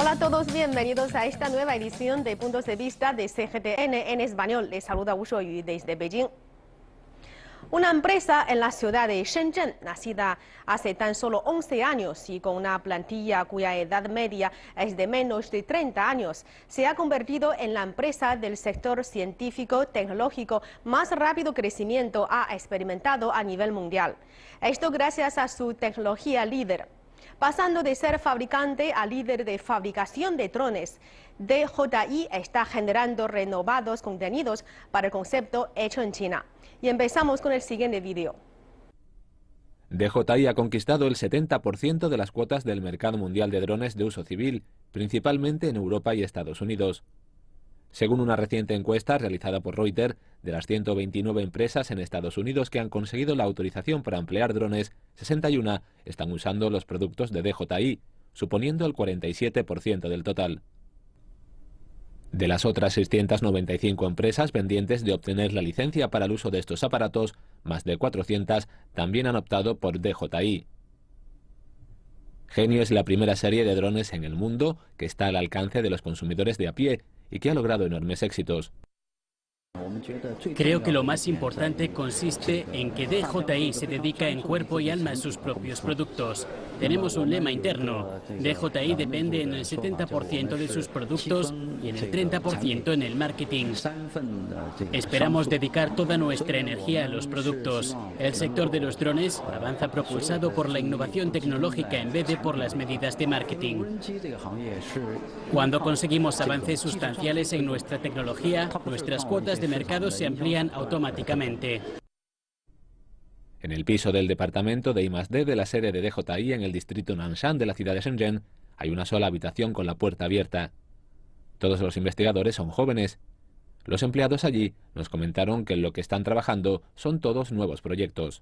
Hola a todos, bienvenidos a esta nueva edición de Puntos de Vista de CGTN en español. Les saluda Wu Shuoyu desde Beijing. Una empresa en la ciudad de Shenzhen, nacida hace tan solo 11 años y con una plantilla cuya edad media es de menos de 30 años, se ha convertido en la empresa del sector científico-tecnológico más rápido crecimiento ha experimentado a nivel mundial. Esto gracias a su tecnología líder. Pasando de ser fabricante a líder de fabricación de drones, DJI está generando renovados contenidos para el concepto hecho en China. Y empezamos con el siguiente vídeo. DJI ha conquistado el 70% de las cuotas del mercado mundial de drones de uso civil, principalmente en Europa y Estados Unidos. Según una reciente encuesta realizada por Reuters, de las 129 empresas en Estados Unidos que han conseguido la autorización para emplear drones, 61 están usando los productos de DJI, suponiendo el 47% del total. De las otras 695 empresas pendientes de obtener la licencia para el uso de estos aparatos, más de 400 también han optado por DJI. Genio es la primera serie de drones en el mundo que está al alcance de los consumidores de a pie y que ha logrado enormes éxitos. Creo que lo más importante consiste en que DJI se dedica en cuerpo y alma a sus propios productos. Tenemos un lema interno. DJI depende en el 70% de sus productos y en el 30% en el marketing. Esperamos dedicar toda nuestra energía a los productos. El sector de los drones avanza propulsado por la innovación tecnológica en vez de por las medidas de marketing. Cuando conseguimos avances sustanciales en nuestra tecnología, nuestras cuotas de mercado se amplían automáticamente. En el piso del departamento de I+D de la sede de DJI en el distrito Nanshan de la ciudad de Shenzhen hay una sola habitación con la puerta abierta. Todos los investigadores son jóvenes. Los empleados allí nos comentaron que en lo que están trabajando son todos nuevos proyectos.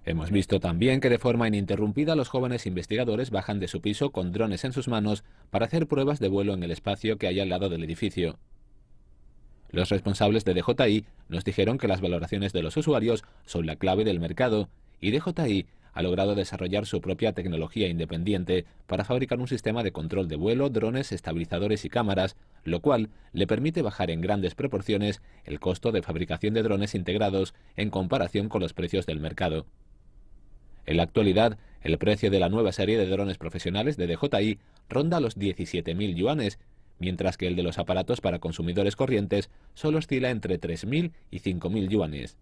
Hemos visto también que de forma ininterrumpida los jóvenes investigadores bajan de su piso con drones en sus manos para hacer pruebas de vuelo en el espacio que hay al lado del edificio. Los responsables de DJI nos dijeron que las valoraciones de los usuarios son la clave del mercado y DJI ha logrado desarrollar su propia tecnología independiente para fabricar un sistema de control de vuelo, drones, estabilizadores y cámaras, lo cual le permite bajar en grandes proporciones el costo de fabricación de drones integrados en comparación con los precios del mercado. En la actualidad, el precio de la nueva serie de drones profesionales de DJI ronda los 17.000 yuanes, mientras que el de los aparatos para consumidores corrientes solo oscila entre 3.000 y 5.000 yuanes.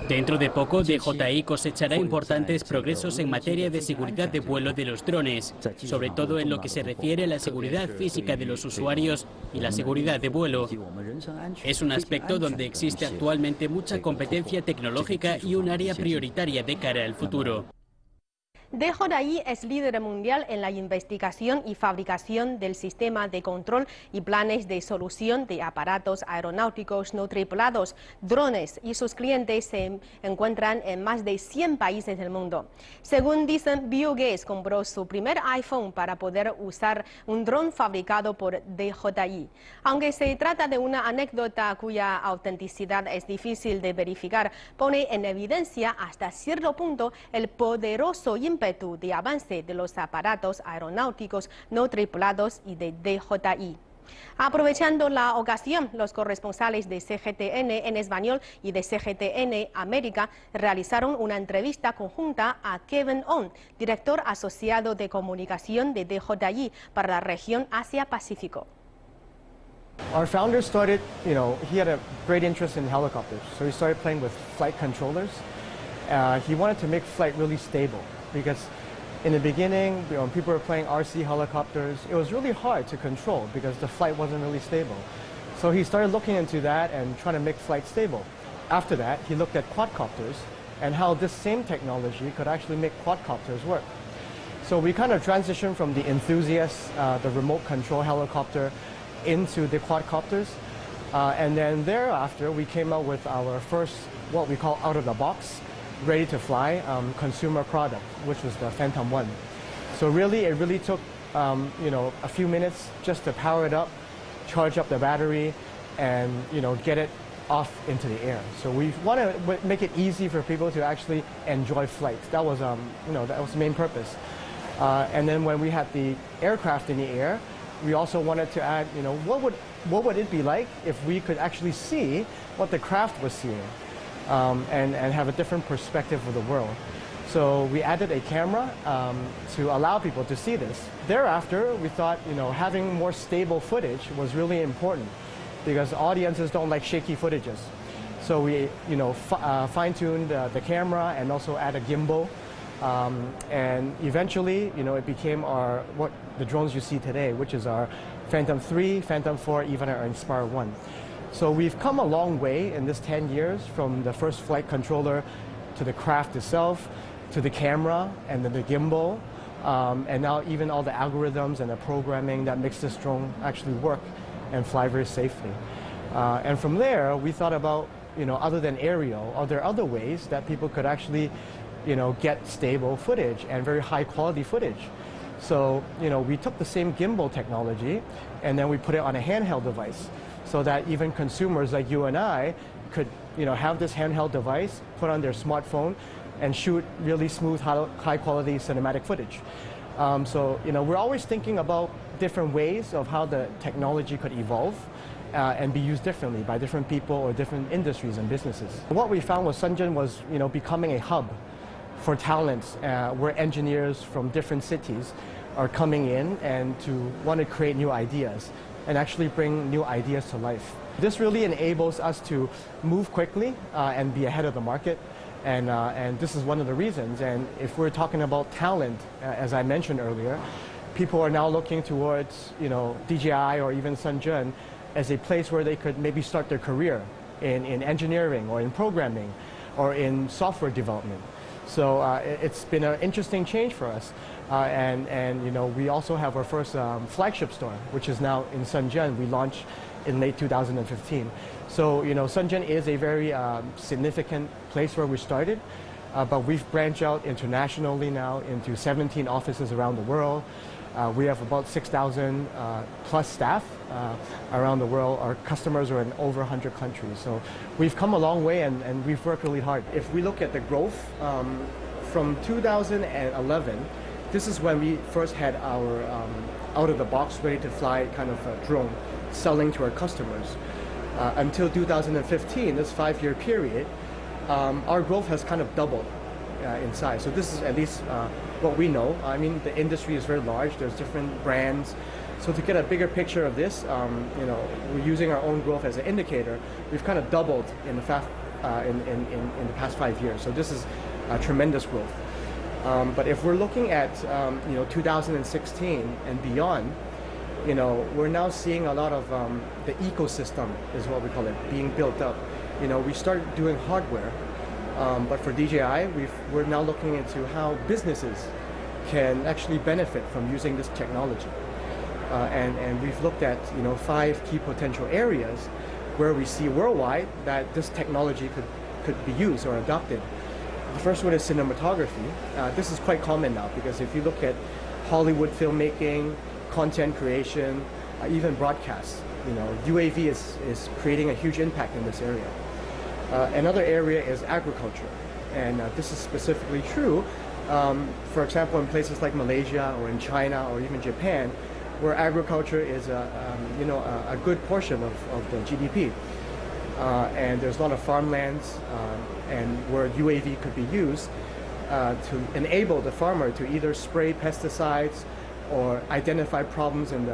Dentro de poco, DJI cosechará importantes progresos en materia de seguridad de vuelo de los drones, sobre todo en lo que se refiere a la seguridad física de los usuarios y la seguridad de vuelo. Es un aspecto donde existe actualmente mucha competencia tecnológica y un área prioritaria de cara al futuro. DJI es líder mundial en la investigación y fabricación del sistema de control y planes de solución de aparatos aeronáuticos no tripulados, drones, y sus clientes se encuentran en más de 100 países del mundo. Según dicen, Bill Gates compró su primer iPhone para poder usar un dron fabricado por DJI. Aunque se trata de una anécdota cuya autenticidad es difícil de verificar, pone en evidencia hasta cierto punto el poderoso ímpetu de avance de los aparatos aeronáuticos no tripulados y de DJI. Aprovechando la ocasión, los corresponsales de CGTN en español y de CGTN América realizaron una entrevista conjunta a Kevin On, director asociado de comunicación de DJI para la región Asia-Pacífico. Our founder started, he had a great interest in helicopters, so he started playing with flight controllers. He wanted to make flight really stable, because in the beginning, when people were playing RC helicopters, it was really hard to control because the flight wasn't really stable. So he started looking into that and trying to make flight stable. After that, he looked at quadcopters and how this same technology could actually make quadcopters work. So we kind of transitioned from the enthusiast, the remote control helicopter, into the quadcopters. And then thereafter, we came out with our first, what we call out-of-the-box, ready-to-fly consumer product, which was the Phantom 1. So really, it really took a few minutes just to power it up, charge up the battery, and get it off into the air. So we want to make it easy for people to actually enjoy flights. That was, that was the main purpose. And then when we had the aircraft in the air, we also wanted to add, what would it be like if we could actually see what the craft was seeing, and have a different perspective of the world. So we added a camera to allow people to see this. Thereafter, we thought, having more stable footage was really important because audiences don't like shaky footages. So we, fine-tuned the camera and also add a gimbal. And eventually, it became what the drones you see today, which is our Phantom 3, Phantom 4, even our Inspire 1. So we've come a long way in this 10 years from the first flight controller to the craft itself, to the camera and then the gimbal, and now even all the algorithms and the programming that makes this drone actually work and fly very safely. And from there, we thought about, other than aerial, are there other ways that people could actually get stable footage and very high quality footage. So, we took the same gimbal technology and then we put it on a handheld device so that even consumers like you and I could, have this handheld device, put on their smartphone and shoot really smooth, high quality cinematic footage. So, we're always thinking about different ways of how the technology could evolve and be used differently by different people or different industries and businesses. What we found was Shenzhen was, becoming a hub for talents where engineers from different cities are coming in and to want to create new ideas and actually bring new ideas to life. This really enables us to move quickly and be ahead of the market, and this is one of the reasons. And if we're talking about talent, as I mentioned earlier, people are now looking towards DJI or even Shenzhen as a place where they could maybe start their career in engineering or in programming or in software development. So it's been an interesting change for us. And we also have our first flagship store, which is now in Shenzhen. We launched in late 2015. So, Shenzhen is a very significant place where we started, but we've branched out internationally now into 17 offices around the world. We have about 6,000 plus staff around the world. Our customers are in over 100 countries. So we've come a long way and we've worked really hard. If we look at the growth from 2011, this is when we first had our out-of-the-box, ready-to-fly kind of drone selling to our customers. Until 2015, this 5-year period, our growth has kind of doubled in size. So this is at least what we know. I mean, the industry is very large. There's different brands. So to get a bigger picture of this, we're using our own growth as an indicator. We've kind of doubled in the past 5 years. So this is tremendous growth. But if we're looking at 2016 and beyond, we're now seeing a lot of the ecosystem, is what we call it, being built up. We started doing hardware. But for DJI, we're now looking into how businesses can actually benefit from using this technology. And we've looked at 5 key potential areas where we see worldwide that this technology could be used or adopted. The first one is cinematography. This is quite common now because if you look at Hollywood filmmaking, content creation, even broadcasts, UAV is creating a huge impact in this area. Another area is agriculture, and this is specifically true, for example, in places like Malaysia or in China or even Japan, where agriculture is a good portion of the GDP. And there's a lot of farmlands and where UAV could be used to enable the farmer to either spray pesticides or identify problems in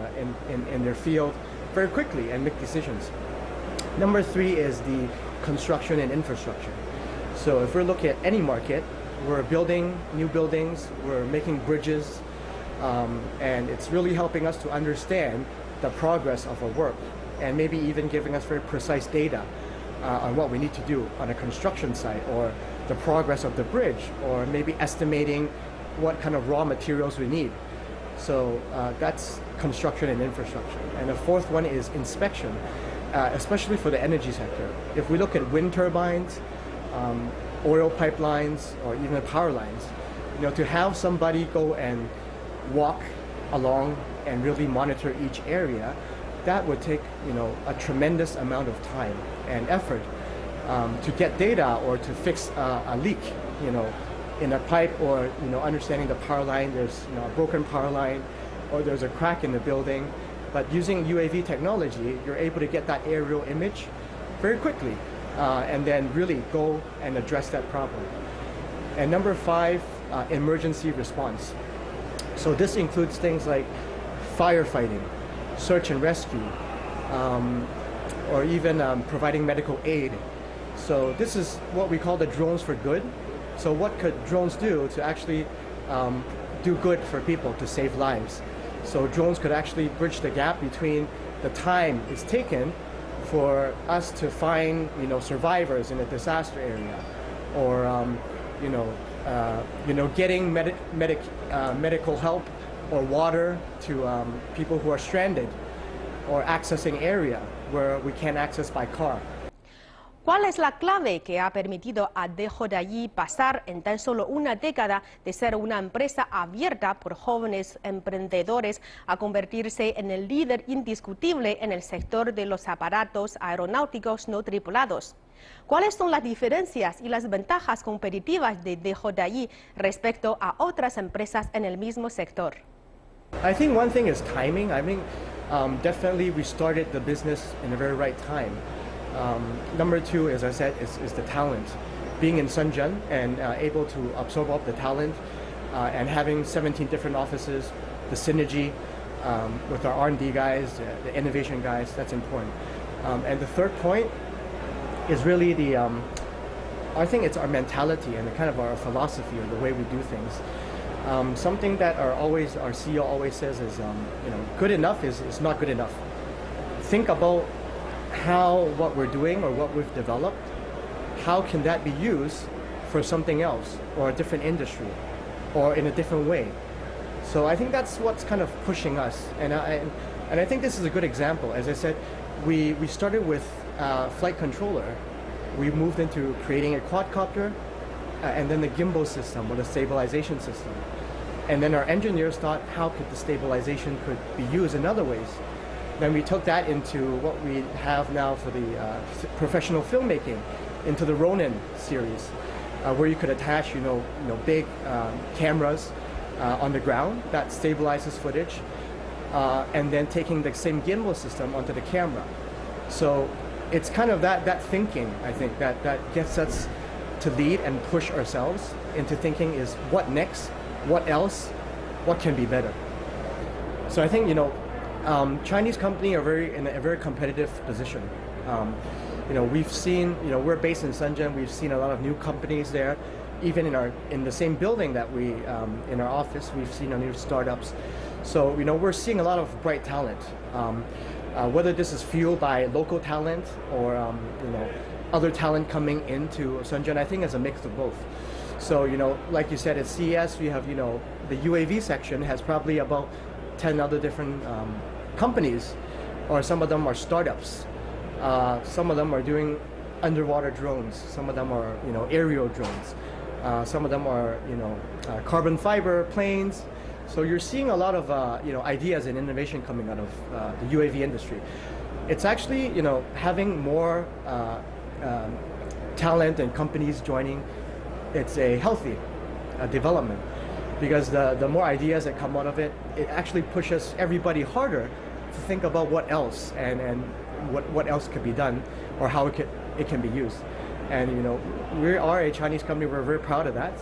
their field very quickly and make decisions. Number 3 is the construction and infrastructure. So if we're looking at any market, we're building new buildings, we're making bridges, and it's really helping us to understand the progress of our work and maybe even giving us very precise data on what we need to do on a construction site or the progress of the bridge or maybe estimating what kind of raw materials we need. So that's construction and infrastructure. And the 4th one is inspection. Especially for the energy sector. If we look at wind turbines, oil pipelines, or even power lines, to have somebody go and walk along and really monitor each area that would take, you know, a tremendous amount of time and effort to get data or to fix a leak, you know, in a pipe, or, you know, understanding the power line, there's, you know, a broken power line, or there's a crack in the building. But using UAV technology, you're able to get that aerial image very quickly and then really go and address that problem. And number 5, emergency response. So this includes things like firefighting, search and rescue, or even providing medical aid. So this is what we call the drones for good. So what could drones do to actually do good for people, to save lives? So drones could actually bridge the gap between the time it's taken for us to find, you know, survivors in a disaster area, or getting medical help or water to people who are stranded, or accessing area where we can't access by car. ¿Cuál es la clave que ha permitido a DJI pasar en tan solo una década de ser una empresa abierta por jóvenes emprendedores a convertirse en el líder indiscutible en el sector de los aparatos aeronáuticos no tripulados? ¿Cuáles son las diferencias y las ventajas competitivas de DJI respecto a otras empresas en el mismo sector? I think one thing is timing. I mean, definitely we started the business in a very right time. Number 2, as I said, is the talent. Being in Shenzhen and able to absorb all the talent and having 17 different offices, the synergy with our R&D guys, the innovation guys, that's important. And the third point is really the, I think it's our mentality and kind of our philosophy or the way we do things. Something that our CEO always says is, you know, good enough is not good enough. Think about how what we're doing or what we've developed, how can that be used for something else or a different industry or in a different way. So I think that's what's kind of pushing us. And I think this is a good example. As I said, we started with flight controller. We moved into creating a quadcopter and then the gimbal system or the stabilization system. And then our engineers thought, how could the stabilization could be used in other ways? Then we took that into what we have now for the professional filmmaking, into the Ronin series, where you could attach, you know, big cameras on the ground that stabilizes footage, and then taking the same gimbal system onto the camera. So it's kind of that thinking, I think, that gets us to lead and push ourselves into thinking is what next, what else, what can be better. So I think, you know, Chinese companies are in a very competitive position. You know, we've seen, you know, we're based in Shenzhen. We've seen a lot of new companies there. Even in the same building that we, in our office, we've seen new startups. So, you know, we're seeing a lot of bright talent. Whether this is fueled by local talent or, you know, other talent coming into Shenzhen, I think it's a mix of both. So, you know, like you said, at CES, we have, you know, the UAV section has probably about 10 other different companies, or some of them are startups. Some of them are doing underwater drones. Some of them are, you know, aerial drones. Some of them are, you know, carbon fiber planes. So you're seeing a lot of, you know, ideas and innovation coming out of the UAV industry. It's actually, you know, having more talent and companies joining. It's a healthy development, because the more ideas that come out of it, it actually pushes everybody harder to think about what else and what else could be done, or how it can be used. And, you know, we are a Chinese company. We're very proud of that,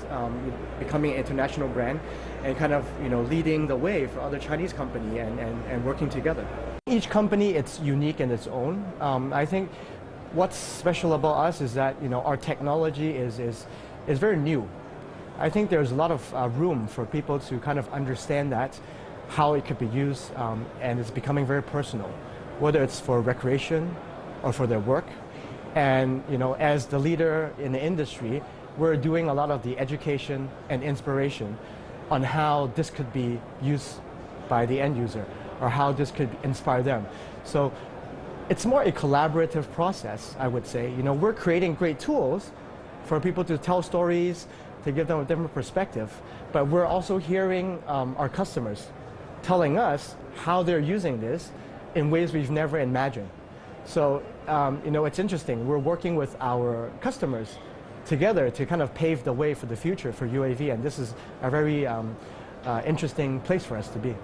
becoming an international brand and kind of, you know, leading the way for other Chinese company and working together. Each company, it's unique in its own. I think what's special about us is that, you know, our technology is very new. I think there's a lot of room for people to kind of understand that, how it could be used, and it's becoming very personal, whether it's for recreation or for their work. And, you know, as the leader in the industry, we're doing a lot of the education and inspiration on how this could be used by the end user, or how this could inspire them. So it's more a collaborative process, I would say. You know, we're creating great tools for people to tell stories, to give them a different perspective, but we're also hearing our customers telling us how they're using this in ways we've never imagined. So, it's interesting. We're working with our customers together to kind of pave the way for the future for UAV, and this is a very interesting place for us to be.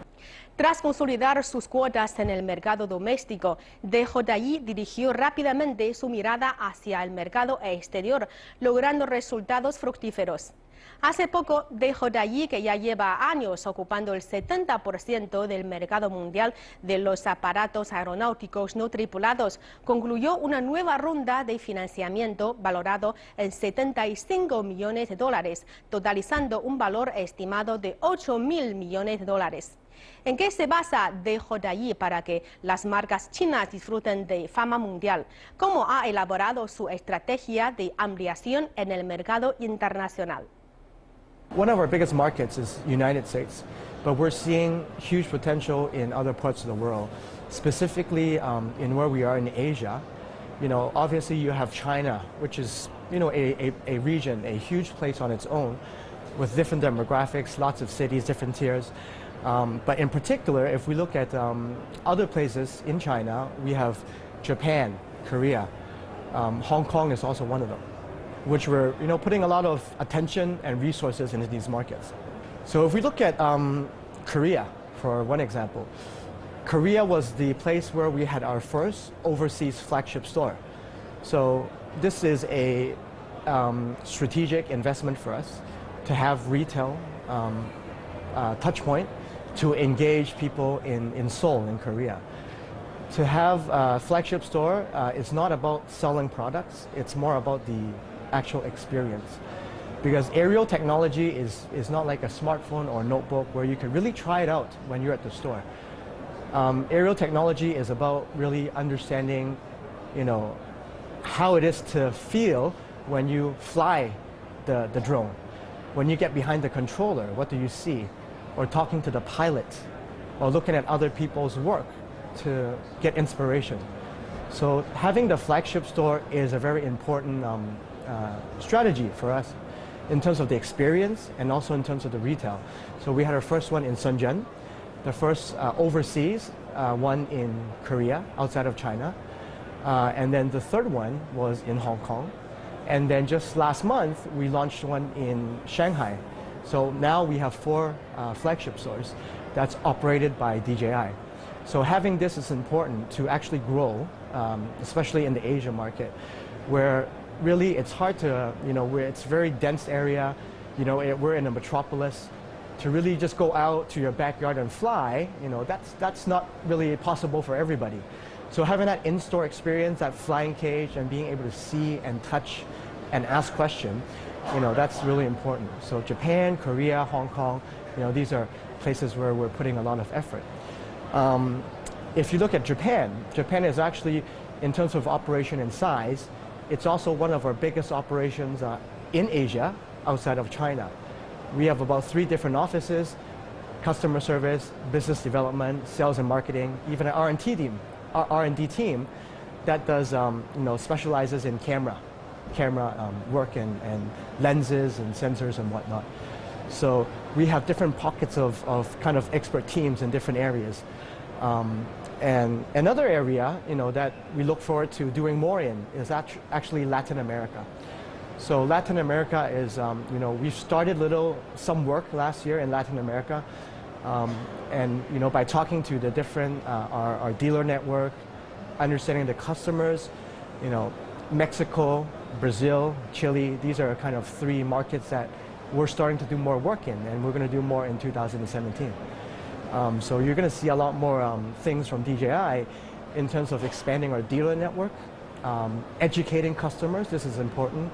Tras consolidar sus cuotas en el mercado doméstico, DJI dirigió rápidamente su mirada hacia el mercado exterior, logrando resultados fructíferos. Hace poco, DJI, que ya lleva años ocupando el 70% del mercado mundial de los aparatos aeronáuticos no tripulados, concluyó una nueva ronda de financiamiento valorado en $75 millones, totalizando un valor estimado de $8.000 millones. ¿En qué se basa DJI para que las marcas chinas disfruten de fama mundial? ¿Cómo ha elaborado su estrategia de ampliación en el mercado internacional? One of our biggest markets is United States, but we're seeing huge potential in other parts of the world, specifically in where we are in Asia. Obviously you have China, which is, a region, a huge place on its own, with different demographics, lots of cities, different tiers. But in particular, if we look at other places in China, we have Japan, Korea. Hong Kong is also one of them, which we're putting a lot of attention and resources into these markets. So if we look at Korea, for one example, Korea was the place where we had our first overseas flagship store. So this is a strategic investment for us to have retail touch point to engage people in Seoul, in Korea. To have a flagship store, it's not about selling products, it's more about the actual experience. Because aerial technology is not like a smartphone or notebook where you can really try it out when you're at the store. Aerial technology is about really understanding, how it is to feel when you fly the drone. When you get behind the controller, what do you see? Or talking to the pilot, or looking at other people's work to get inspiration. So having the flagship store is a very important strategy for us in terms of the experience and also in terms of the retail. So we had our first one in Shenzhen, the first overseas one in Korea, outside of China, and then the third one was in Hong Kong. And then just last month, we launched one in Shanghai. So now we have 4 flagship stores that's operated by DJI. So having this is important to actually grow, especially in the Asia market, where really it's hard to, where it's a very dense area, we're in a metropolis. To really just go out to your backyard and fly, that's not really possible for everybody. So having that in-store experience, that flying cage, and being able to see and touch and ask questions, that's really important. So Japan, Korea, Hong Kong, these are places where we're putting a lot of effort. If you look at Japan, Japan is actually, in terms of operation and size, it's also one of our biggest operations in Asia, outside of China. We have about 3 different offices, customer service, business development, sales and marketing, even an R&D team that does, specializes in camera work and lenses and sensors and whatnot. So we have different pockets of kind of expert teams in different areas. And another area, that we look forward to doing more in is actually Latin America. So Latin America is, we've started some work last year in Latin America. And, by talking to the different, our dealer network, understanding the customers, Mexico, Brazil, Chile, these are kind of 3 markets that we're starting to do more work in, and we're going to do more in 2017. So you're going to see a lot more things from DJI in terms of expanding our dealer network, educating customers, this is important,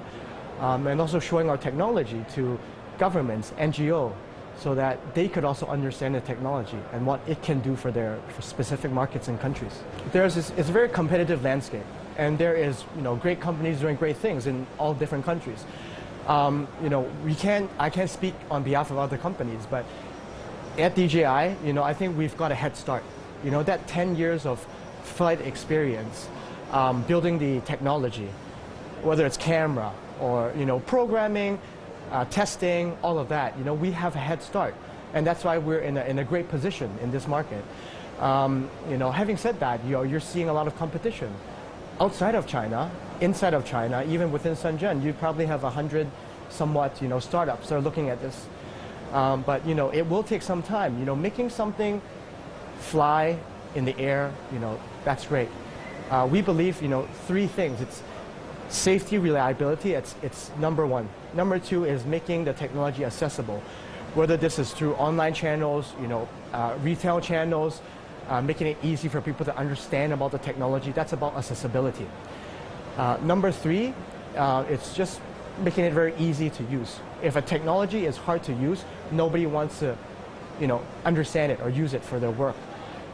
and also showing our technology to governments, NGO, so that they could also understand the technology and what it can do for specific markets and countries. It's a very competitive landscape, and there is great companies doing great things in all different countries. I can't speak on behalf of other companies, but at DJI, I think we've got a head start. That 10 years of flight experience, building the technology, whether it's camera or programming, testing, all of that, we have a head start, and that's why we're in a great position in this market. Having said that, you're seeing a lot of competition outside of China, inside of China, even within Shenzhen. You probably have 100 somewhat startups that are looking at this. But it will take some time. Making something fly in the air, that's great. We believe, three things. It's safety, reliability, it's number one. Number two is making the technology accessible, whether this is through online channels, retail channels, making it easy for people to understand about the technology. That's about accessibility. Number three, it's just making it very easy to use. If a technology is hard to use, nobody wants to, understand it or use it for their work.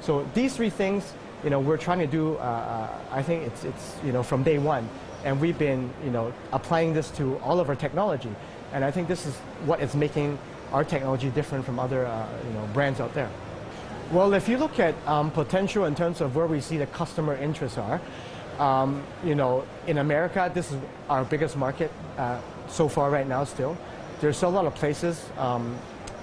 So these three things, we're trying to do. I think it's from day one, and we've been, applying this to all of our technology. And I think this is what is making our technology different from other, brands out there. Well, if you look at potential in terms of where we see the customer interests are, in America, this is our biggest market so far right now still. There's still a lot of places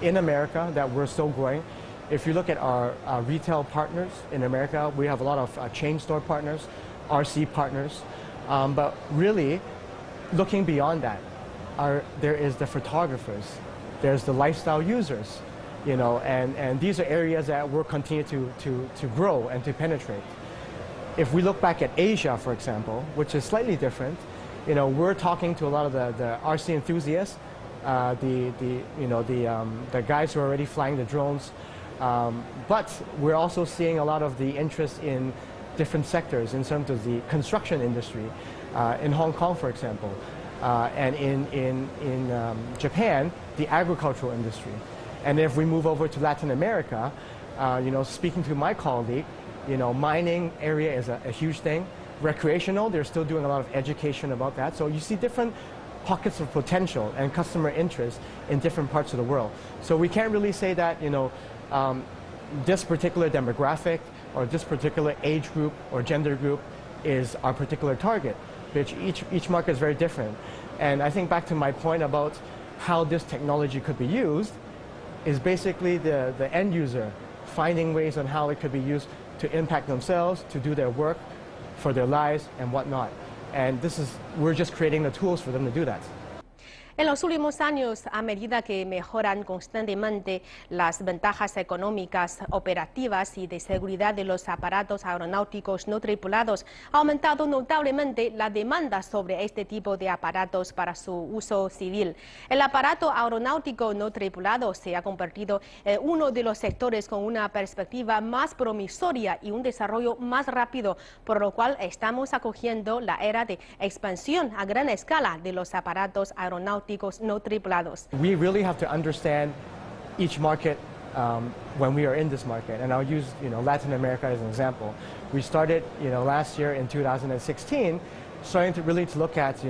in America that we're still growing. If you look at our retail partners in America, we have a lot of chain store partners, RC partners. But really, looking beyond that, there is the photographers, there's the lifestyle users, and these are areas that we'll continue to grow and to penetrate. If we look back at Asia, for example, which is slightly different, we're talking to a lot of the RC enthusiasts, the guys who are already flying the drones, but we're also seeing a lot of the interest in different sectors in terms of the construction industry, in Hong Kong, for example, and in Japan, the agricultural industry. And if we move over to Latin America, speaking to my colleague, mining area is a huge thing. Recreational, they're still doing a lot of education about that. So you see different pockets of potential and customer interest in different parts of the world. So we can't really say that, this particular demographic or this particular age group or gender group is our particular target, which each market is very different. And I think back to my point about how this technology could be used is basically the end user finding ways on how it could be used to impact themselves, to do their work, for their lives and whatnot. And we're just creating the tools for them to do that. En los últimos años, a medida que mejoran constantemente las ventajas económicas, operativas y de seguridad de los aparatos aeronáuticos no tripulados, ha aumentado notablemente la demanda sobre este tipo de aparatos para su uso civil. El aparato aeronáutico no tripulado se ha convertido en uno de los sectores con una perspectiva más promisoria y un desarrollo más rápido, por lo cual estamos acogiendo la era de expansión a gran escala de los aparatos aeronáuticos no tripulados. We really have to understand each market when we are in this market, and I'll use Latin America as an example. We started last year in 2016, starting to really look at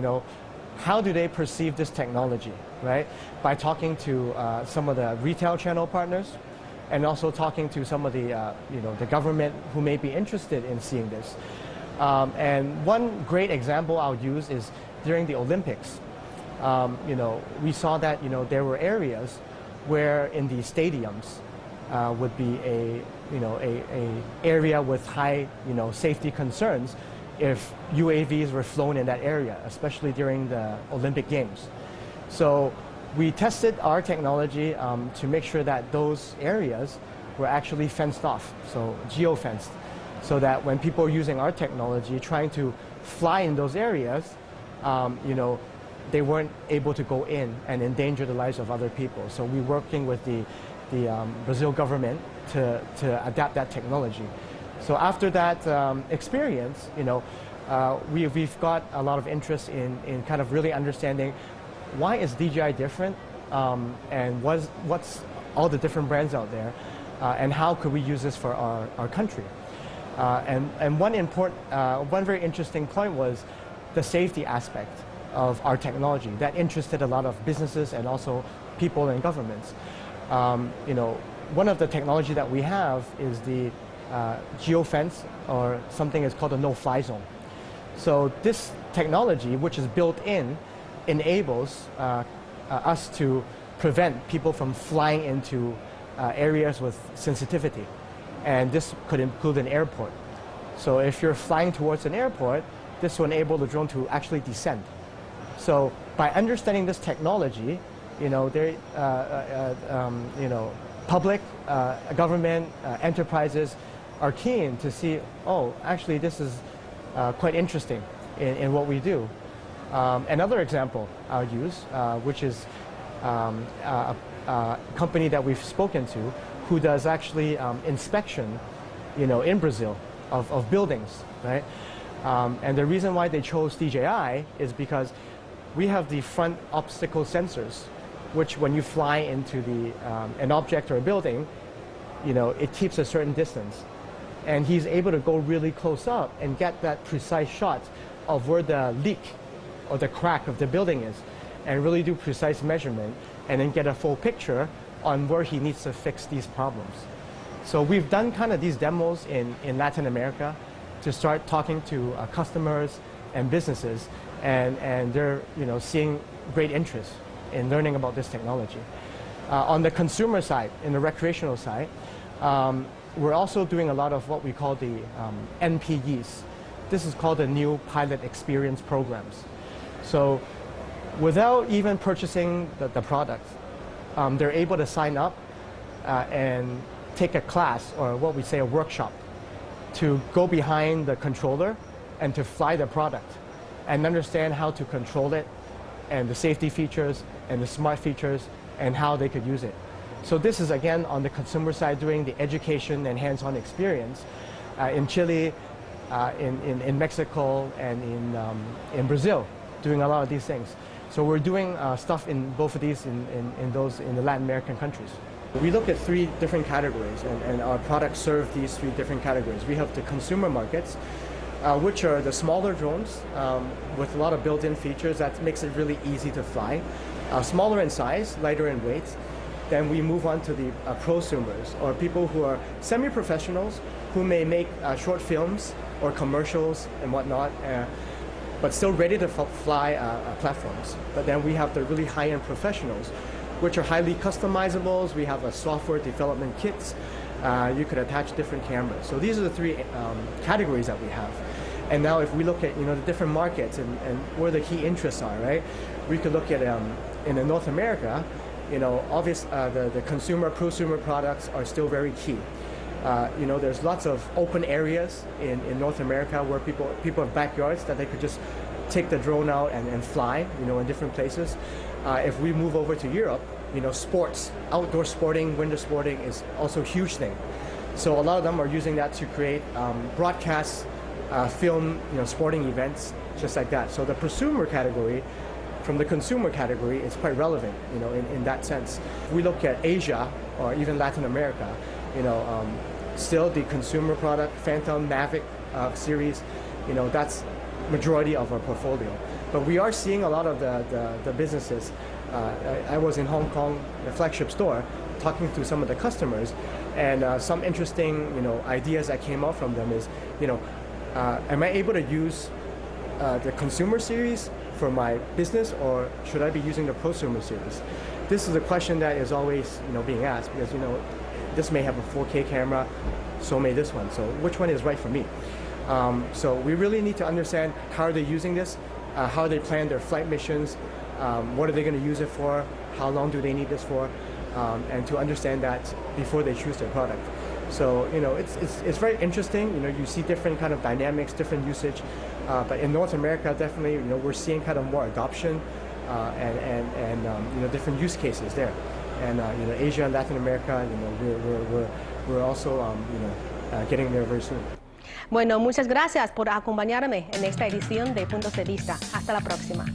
how do they perceive this technology, right? By talking to some of the retail channel partners, and also talking to some of the the government who may be interested in seeing this. And one great example I'll use is during the Olympics. We saw that there were areas where in the stadiums would be a area with high safety concerns if UAVs were flown in that area, especially during the Olympic Games. So we tested our technology to make sure that those areas were actually fenced off, so geo-fenced, so that when people are using our technology trying to fly in those areas, they weren't able to go in and endanger the lives of other people. So we're working with the Brazil government to adapt that technology. So after that experience, we've got a lot of interest in kind of really understanding why is DJI different, and what's all the different brands out there, and how could we use this for our country. And one very interesting point was the safety aspect of our technology that interested a lot of businesses and also people and governments. One of the technology that we have is the geofence, or something is called a no-fly zone. So this technology, which is built in, enables us to prevent people from flying into areas with sensitivity. And this could include an airport. So if you're flying towards an airport, this will enable the drone to actually descend. So by understanding this technology, public, government, enterprises are keen to see, oh, actually this is quite interesting in what we do. Another example I'll use, which is a company that we've spoken to who does actually inspection, in Brazil of buildings, right? And the reason why they chose DJI is because we have the front obstacle sensors, which when you fly into an object or a building, it keeps a certain distance. And he's able to go really close up and get that precise shot of where the leak or the crack of the building is, and really do precise measurement, and then get a full picture on where he needs to fix these problems. So we've done kind of these demos in Latin America to start talking to customers and businesses, and they're seeing great interest in learning about this technology. On the consumer side, in the recreational side, we're also doing a lot of what we call the NPEs. This is called the new pilot experience programs. So without even purchasing the product, they're able to sign up and take a class, or what we say a workshop, to go behind the controller and to fly the product and understand how to control it and the safety features and the smart features and how they could use it. So this is, again, on the consumer side, doing the education and hands-on experience. In Chile, in Mexico, and in Brazil, doing a lot of these things. So we're doing stuff in both of these in the Latin American countries. We look at 3 different categories, and our products serve these 3 different categories. We have the consumer markets, which are the smaller drones with a lot of built-in features that makes it really easy to fly. Smaller in size, lighter in weight. Then we move on to the prosumers, or people who are semi-professionals who may make short films or commercials and whatnot, but still ready to fly platforms. But then we have the really high-end professionals, which are highly customizables. We have software development kits. You could attach different cameras. So these are the 3 categories that we have. And now if we look at the different markets and where the key interests are, right? We could look at in North America, the consumer, prosumer products are still very key. There's lots of open areas in North America where people have backyards that they could just take the drone out and fly, in different places. If we move over to Europe, sports, outdoor sporting, winter sporting is also a huge thing. So a lot of them are using that to create broadcasts, film, sporting events, just like that. So the prosumer category from the consumer category is quite relevant, in that sense. If we look at Asia or even Latin America, still the consumer product, Phantom, Mavic series, that's majority of our portfolio. But we are seeing a lot of the businesses. I was in Hong Kong, the flagship store, talking to some of the customers, and some interesting, ideas that came out from them is, am I able to use the consumer series for my business, or should I be using the prosumer series? This is a question that is always, being asked, because, this may have a 4K camera, so may this one. So which one is right for me? So we really need to understand how are they using this, how they plan their flight missions, what are they going to use it for, how long do they need this for, and to understand that before they choose their product. So it's very interesting. You see different kind of dynamics, different usage, but in North America, definitely we're seeing kind of more adoption and different use cases there. And Asia and Latin America, we're also getting there very soon. Bueno, muchas gracias por acompañarme en esta edición de Puntos de Vista. Hasta la próxima.